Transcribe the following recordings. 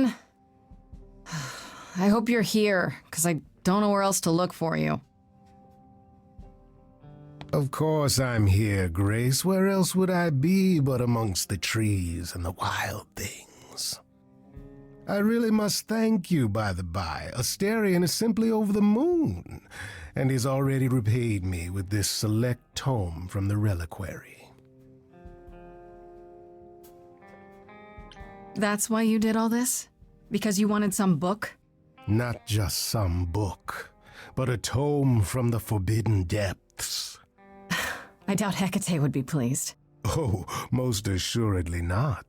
on. I hope you're here, because I don't know where else to look for you. Of course I'm here, Grace. Where else would I be but amongst the trees and the wild things? I really must thank you, by the by. Asterion is simply over the moon, and he's already repaid me with this select tome from the reliquary. That's why you did all this? Because you wanted some book? Not just some book, but a tome from the forbidden depths. I doubt Hecate would be pleased. Oh, most assuredly not.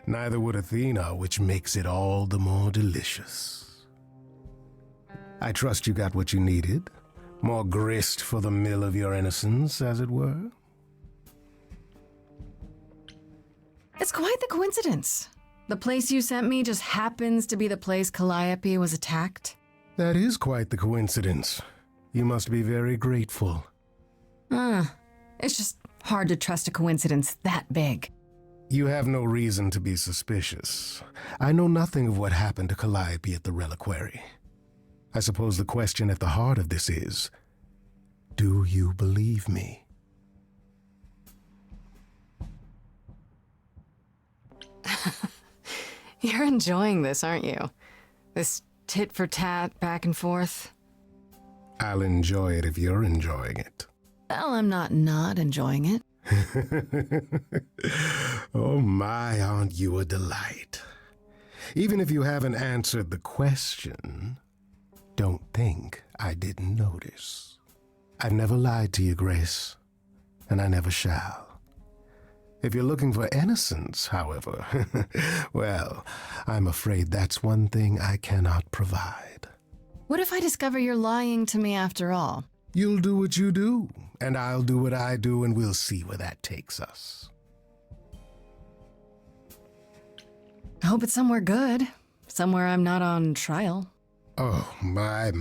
Neither would Athena, which makes it all the more delicious. I trust you got what you needed. More grist for the mill of your innocence, as it were. It's quite the coincidence. The place you sent me just happens to be the place Calliope was attacked. That is quite the coincidence. You must be very grateful. It's just hard to trust a coincidence that big. You have no reason to be suspicious. I know nothing of what happened to Calliope at the reliquary. I suppose the question at the heart of this is, do you believe me? You're enjoying this, aren't you? This tit-for-tat back and forth. I'll enjoy it if you're enjoying it. Well, I'm not enjoying it. Oh my, aren't you a delight? Even if you haven't answered the question, don't think I didn't notice. I've never lied to you, Grace, and I never shall. If you're looking for innocence, however, well, I'm afraid that's one thing I cannot provide. What if I discover you're lying to me after all? You'll do what you do, and I'll do what I do, and we'll see where that takes us. I hope it's somewhere good. Somewhere I'm not on trial. Oh, my.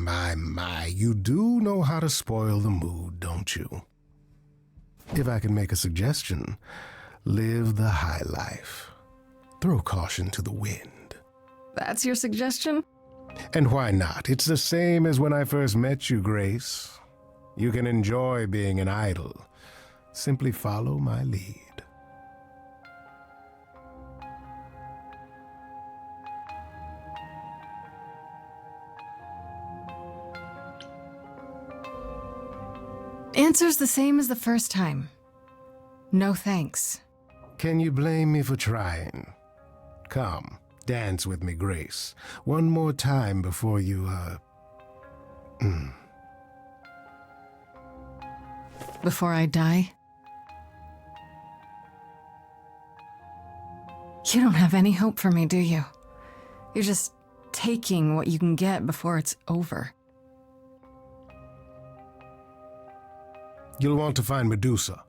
You do know how to spoil the mood, don't you? If I can make a suggestion, live the high life. Throw caution to the wind. That's your suggestion? And why not? It's the same as when I first met you, Grace. You can enjoy being an idol. Simply follow my lead. Answer's the same as the first time. No thanks. Can you blame me for trying? Come, dance with me, Grace. One more time before you, Before I die? You don't have any hope for me, do you? You're just taking what you can get before it's over. You'll want to find Medusa,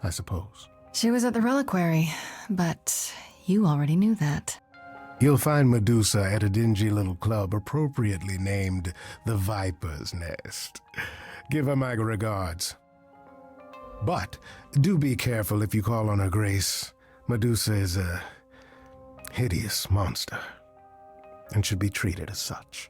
I suppose. She was at the reliquary, but you already knew that. You'll find Medusa at a dingy little club appropriately named the Viper's Nest. Give her my regards. But do be careful if you call on her, Grace. Medusa is a hideous monster and should be treated as such.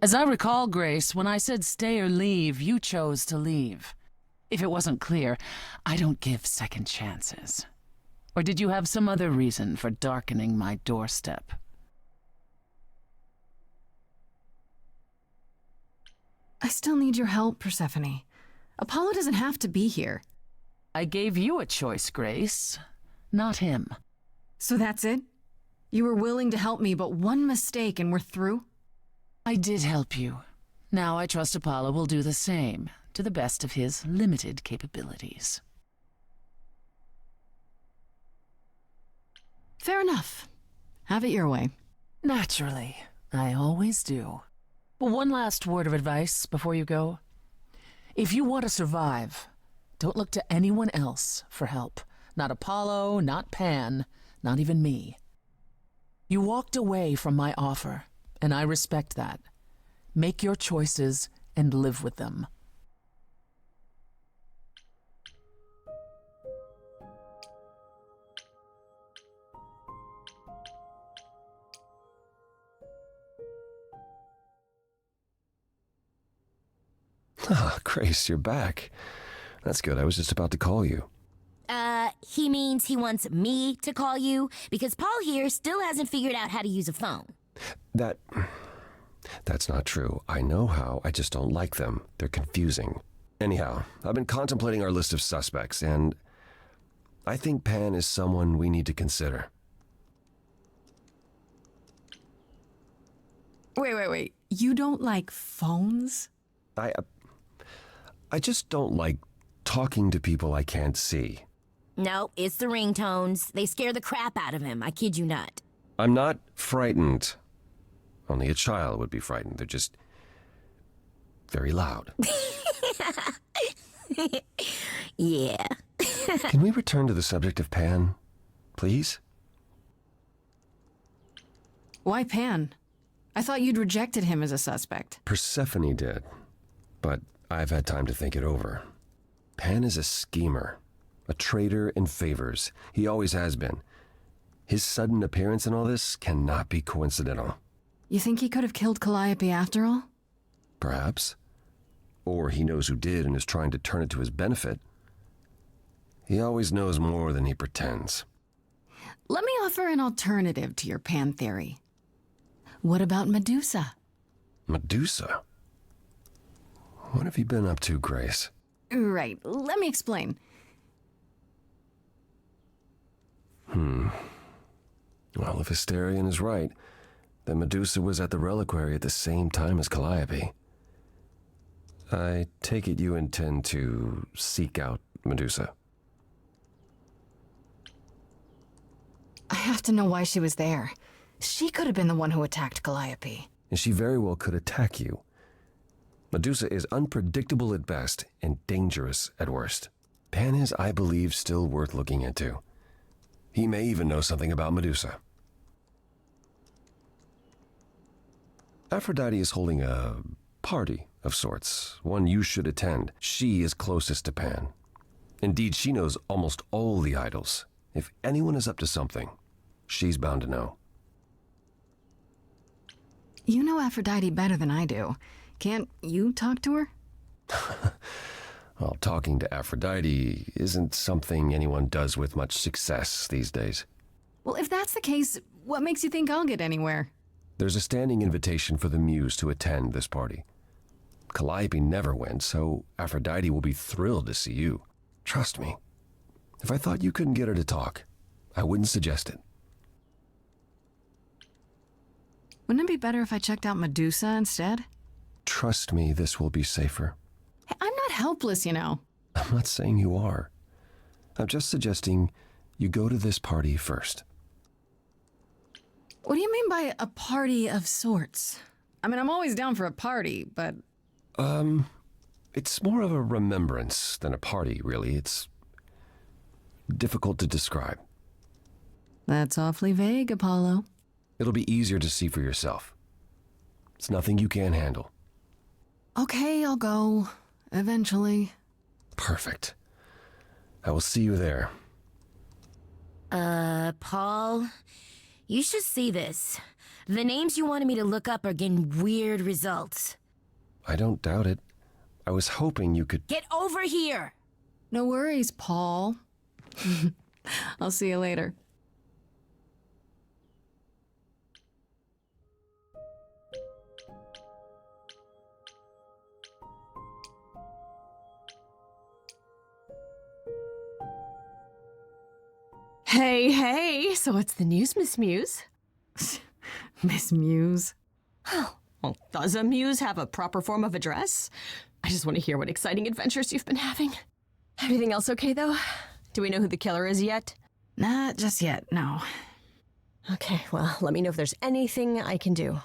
As I recall, Grace, when I said stay or leave, you chose to leave. If it wasn't clear, I don't give second chances. Or did you have some other reason for darkening my doorstep? I still need your help, Persephone. Apollo doesn't have to be here. I gave you a choice, Grace, not him. So that's it? You were willing to help me, but one mistake and we're through? I did help you. Now I trust Apollo will do the same, to the best of his limited capabilities. Fair enough. Have it your way. Naturally. I always do. But one last word of advice before you go. If you want to survive, don't look to anyone else for help. Not Apollo, not Pan, not even me. You walked away from my offer, and I respect that. Make your choices and live with them. Ah, Grace, you're back. That's good. I was just about to call you. He means he wants me to call you because Paul here still hasn't figured out how to use a phone. That's not true. I know how, I just don't like them. They're confusing. Anyhow, I've been contemplating our list of suspects, and I think Pan is someone we need to consider. Wait. You don't like phones? I just don't like talking to people I can't see. No, it's the ringtones. They scare the crap out of him. I kid you not. I'm not frightened. Only a child would be frightened. They're just very loud. Yeah. Can we return to the subject of Pan, please? Why Pan? I thought you'd rejected him as a suspect. Persephone did, but I've had time to think it over. Pan is a schemer, a traitor in favors. He always has been. His sudden appearance in all this cannot be coincidental. You think he could have killed Calliope after all? Perhaps. Or he knows who did and is trying to turn it to his benefit. He always knows more than he pretends. Let me offer an alternative to your Pan theory. What about Medusa? Medusa? What have you been up to, Grace? Right, let me explain. Well, if Hysterion is right, then Medusa was at the reliquary at the same time as Calliope. I take it you intend to seek out Medusa. I have to know why she was there. She could have been the one who attacked Calliope. And she very well could attack you. Medusa is unpredictable at best and dangerous at worst. Pan is, I believe, still worth looking into. He may even know something about Medusa. Aphrodite is holding a party of sorts, one you should attend. She is closest to Pan. Indeed, she knows almost all the idols. If anyone is up to something, she's bound to know. You know Aphrodite better than I do. Can't you talk to her? Well, talking to Aphrodite isn't something anyone does with much success these days. Well, if that's the case, what makes you think I'll get anywhere? There's a standing invitation for the Muse to attend this party. Calliope never went, so Aphrodite will be thrilled to see you. Trust me. If I thought you couldn't get her to talk, I wouldn't suggest it. Wouldn't it be better if I checked out Medusa instead? Trust me, this will be safer. Hey, I'm not helpless, you know. I'm not saying you are. I'm just suggesting you go to this party first. What do you mean by a party of sorts? I mean, I'm always down for a party, but... It's more of a remembrance than a party, really. It's difficult to describe. That's awfully vague, Apollo. It'll be easier to see for yourself. It's nothing you can't handle. Okay, I'll go. Eventually. Perfect. I will see you there. Paul, you should see this. The names you wanted me to look up are getting weird results. I don't doubt it. I was hoping you could... Get over here! No worries, Paul. I'll see you later. Hey, so what's the news, Miss Muse? Miss Muse. Well, does a muse have a proper form of address? I just want to hear what exciting adventures you've been having. Everything else okay, though? Do we know who the killer is yet? Not just yet, no. Okay, well, let me know if there's anything I can do.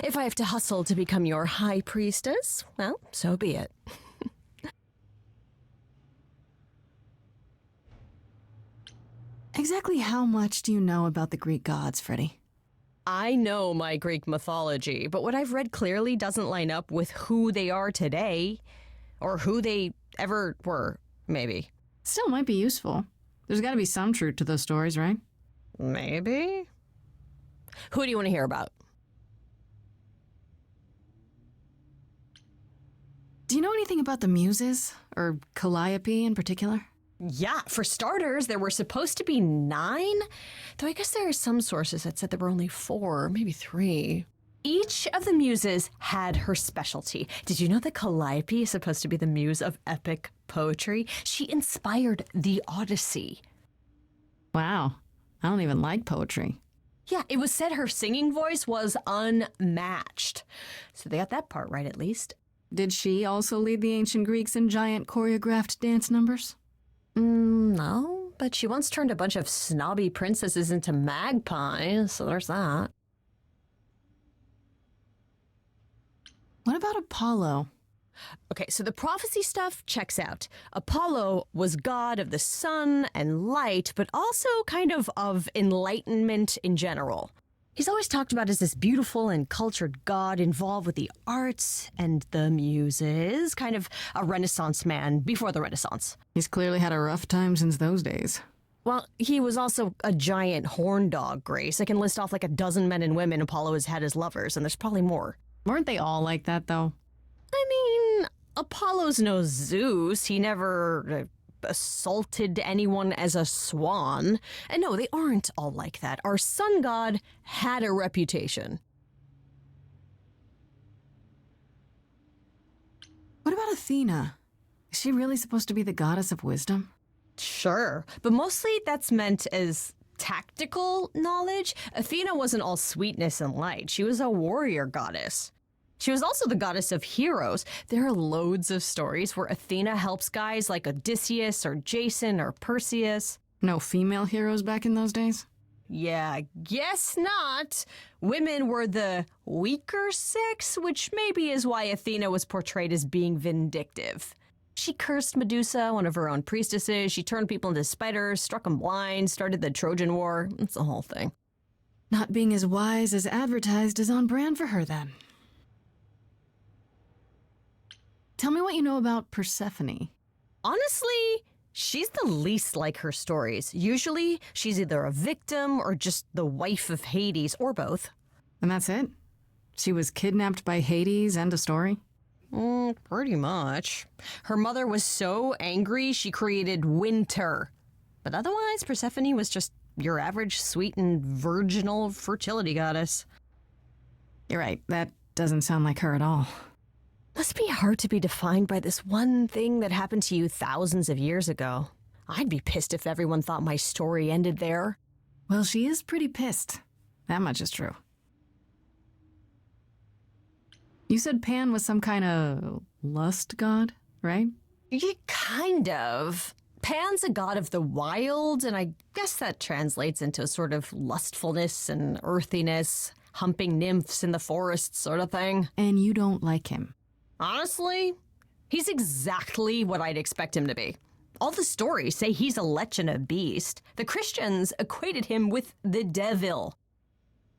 If I have to hustle to become your high priestess, well, so be it. Exactly how much do you know about the Greek gods, Freddy? I know my Greek mythology, but what I've read clearly doesn't line up with who they are today, or who they ever were, maybe. Still might be useful. There's gotta be some truth to those stories, right? Maybe? Who do you want to hear about? Do you know anything about the Muses? Or Calliope in particular? Yeah, for starters, there were supposed to be 9, though I guess there are some sources that said there were only 4, maybe 3. Each of the muses had her specialty. Did you know that Calliope is supposed to be the muse of epic poetry? She inspired the Odyssey. Wow. I don't even like poetry. Yeah, it was said her singing voice was unmatched. So they got that part right, at least. Did she also lead the ancient Greeks in giant choreographed dance numbers? No, but she once turned a bunch of snobby princesses into magpies, so there's that. What about Apollo? Okay, so the prophecy stuff checks out. Apollo was god of the sun and light, but also kind of enlightenment in general. He's always talked about as this beautiful and cultured god involved with the arts and the muses, kind of a Renaissance man before the Renaissance. He's clearly had a rough time since those days. Well, he was also a giant horn dog, Grace. I can list off like a dozen men and women Apollo has had as lovers, and there's probably more. Weren't they all like that, though? I mean, Apollo's no Zeus. He never assaulted anyone as a swan. And no, they aren't all like that. Our sun god had a reputation. What about Athena? Is she really supposed to be the goddess of wisdom? Sure, but mostly that's meant as tactical knowledge. Athena wasn't all sweetness and light. She was a warrior goddess. She was also the goddess of heroes. There are loads of stories where Athena helps guys like Odysseus or Jason or Perseus. No female heroes back in those days? Yeah, guess not. Women were the weaker sex, which maybe is why Athena was portrayed as being vindictive. She cursed Medusa, one of her own priestesses. She turned people into spiders, struck them blind, started the Trojan War. It's the whole thing. Not being as wise as advertised is on brand for her, then. Tell me what you know about Persephone. Honestly, she's the least like her stories. Usually, she's either a victim or just the wife of Hades, or both. And that's it? She was kidnapped by Hades, end of story? Pretty much. Her mother was so angry, she created winter. But otherwise, Persephone was just your average sweet and virginal fertility goddess. You're right, that doesn't sound like her at all. Must be hard to be defined by this one thing that happened to you thousands of years ago. I'd be pissed if everyone thought my story ended there. Well, she is pretty pissed. That much is true. You said Pan was some kind of lust god, right? Yeah, kind of. Pan's a god of the wild, and I guess that translates into a sort of lustfulness and earthiness, humping nymphs in the forest sort of thing. And you don't like him. Honestly, he's exactly what I'd expect him to be. All the stories say he's a lech and a beast. The Christians equated him with the devil.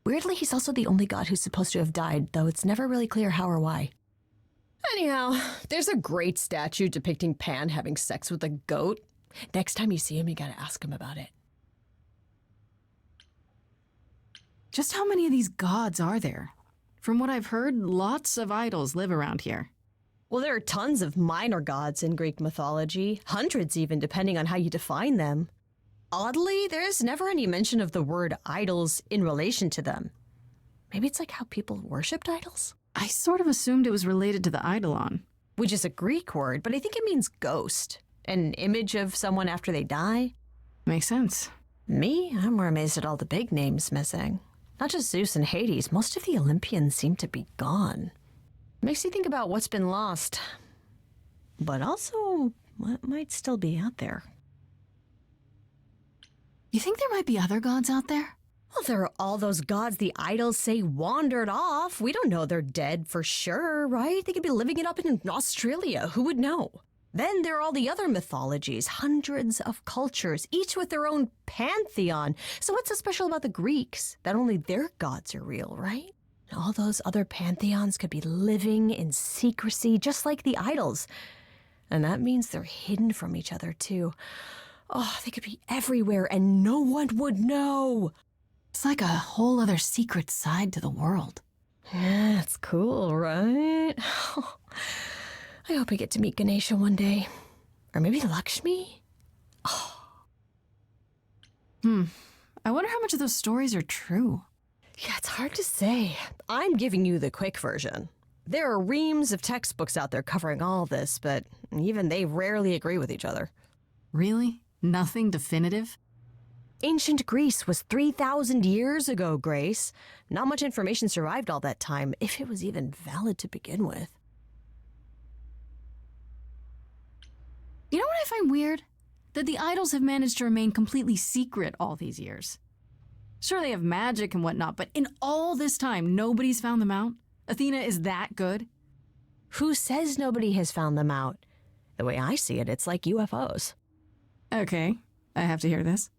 Weirdly, he's also the only god who's supposed to have died, though it's never really clear how or why. Anyhow, there's a great statue depicting Pan having sex with a goat. Next time you see him, you gotta ask him about it. Just how many of these gods are there? From what I've heard, lots of idols live around here. Well, there are tons of minor gods in Greek mythology, hundreds even, depending on how you define them. Oddly, there is never any mention of the word idols in relation to them. Maybe it's like how people worshipped idols? I sort of assumed it was related to the eidolon. Which is a Greek word, but I think it means ghost. An image of someone after they die. Makes sense. Me? I'm more amazed at all the big names missing. Not just Zeus and Hades, most of the Olympians seem to be gone. Makes you think about what's been lost, but also what might still be out there. You think there might be other gods out there? Well, there are all those gods the idols say wandered off. We don't know they're dead for sure, right? They could be living it up in Australia. Who would know? Then there are all the other mythologies, hundreds of cultures, each with their own pantheon. So what's so special about the Greeks? That only their gods are real, right? All those other pantheons could be living in secrecy, just like the idols. And that means they're hidden from each other, too. Oh, they could be everywhere and no one would know. It's like a whole other secret side to the world. Yeah, that's cool, right? I hope I get to meet Ganesha one day. Or maybe Lakshmi? I wonder how much of those stories are true. Yeah, it's hard to say. I'm giving you the quick version. There are reams of textbooks out there covering all this, but even they rarely agree with each other. Really? Nothing definitive? Ancient Greece was 3,000 years ago, Grace. Not much information survived all that time, if it was even valid to begin with. You know what I find weird? That the idols have managed to remain completely secret all these years. Sure, they have magic and whatnot, but in all this time, nobody's found them out? Athena is that good? Who says nobody has found them out? The way I see it, it's like UFOs. Okay, I have to hear this.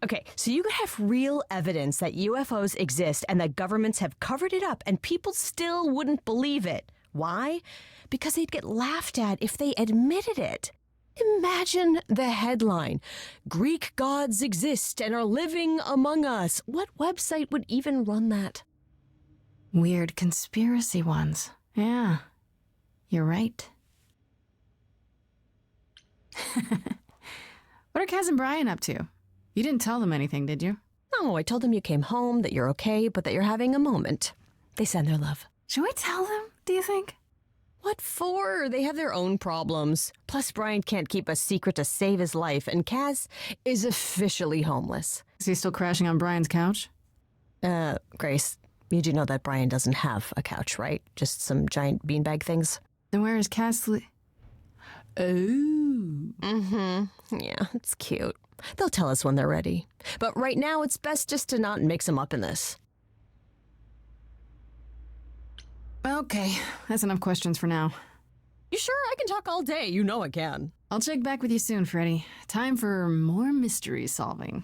Okay, so you could have real evidence that UFOs exist and that governments have covered it up and people still wouldn't believe it. Why? Because they'd get laughed at if they admitted it. Imagine the headline, Greek gods exist and are living among us. What website would even run that? Weird conspiracy ones. Yeah, you're right. What are Kaz and Brian up to? You didn't tell them anything, did you? No, I told them you came home, that you're okay, but that you're having a moment. They send their love. Should we tell them, do you think? What for? They have their own problems. Plus, Brian can't keep a secret to save his life, and Kaz is officially homeless. Is he still crashing on Brian's couch? Grace, you do know that Brian doesn't have a couch, right? Just some giant beanbag things? Then where is Kaz Oh. Yeah, it's cute. They'll tell us when they're ready. But right now, it's best just to not mix them up in this. Okay, that's enough questions for now. You sure? I can talk all day. You know I can. I'll check back with you soon, Freddy. Time for more mystery solving.